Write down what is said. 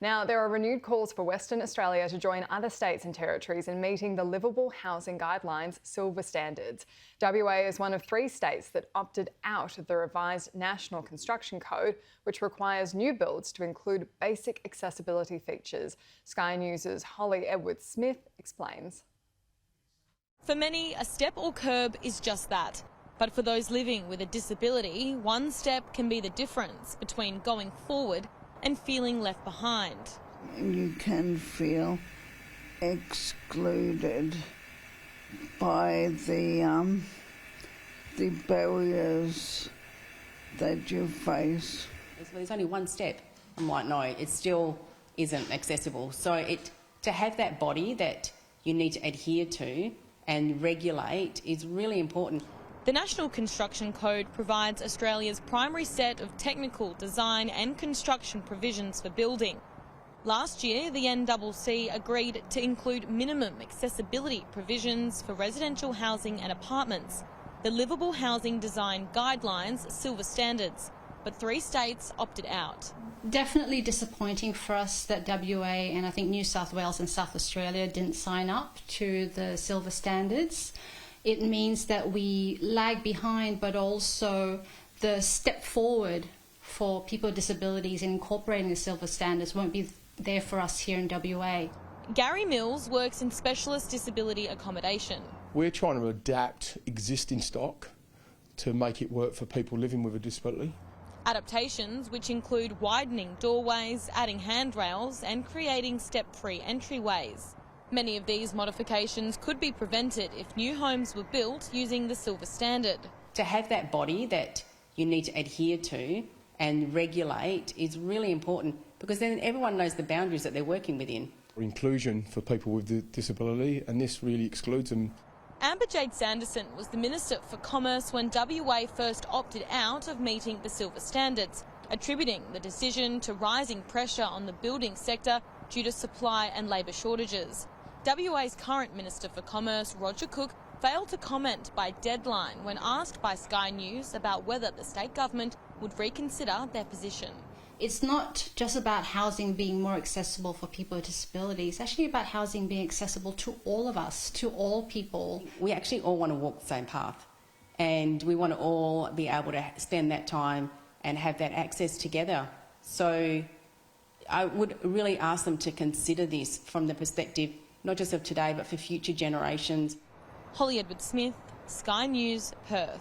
Now, there are renewed calls for Western Australia to join other states and territories in meeting the Liveable Housing Guidelines Silver Standards. WA is one of 3 states that opted out of the revised National Construction Code, which requires new builds to include basic accessibility features. Sky News' Holly Edwards-Smith explains. For many, a step or curb is just that. But for those living with a disability, one step can be the difference between going forward and feeling left behind. You can feel excluded by the barriers that you face. There's only one step. I'm like, no, it still isn't accessible. So to have that body that you need to adhere to and regulate is really important. The National Construction Code provides Australia's primary set of technical, design and construction provisions for building. Last year, the NCC agreed to include minimum accessibility provisions for residential housing and apartments, the Liveable Housing Design Guidelines Silver Standards, but 3 states opted out. Definitely disappointing for us that WA and I think New South Wales and South Australia didn't sign up to the Silver Standards. It means that we lag behind, but also the step forward for people with disabilities in incorporating the Silver Standards won't be there for us here in WA. Gary Mills works in specialist disability accommodation. We're trying to adapt existing stock to make it work for people living with a disability. Adaptations, which include widening doorways, adding handrails and creating step-free entryways. Many of these modifications could be prevented if new homes were built using the Silver Standard. To have that body that you need to adhere to and regulate is really important, because then everyone knows the boundaries that they're working within. Inclusion for people with a disability, and this really excludes them. Amber Jade Sanderson was the Minister for Commerce when WA first opted out of meeting the Silver Standards, attributing the decision to rising pressure on the building sector due to supply and labour shortages. WA's current Minister for Commerce, Roger Cook, failed to comment by deadline when asked by Sky News about whether the state government would reconsider their position. It's not just about housing being more accessible for people with disabilities. It's actually about housing being accessible to all of us, to all people. We actually all want to walk the same path, and we want to all be able to spend that time and have that access together. So I would really ask them to consider this from the perspective not just of today but for future generations. Holly Edwards-Smith, Sky News, Perth.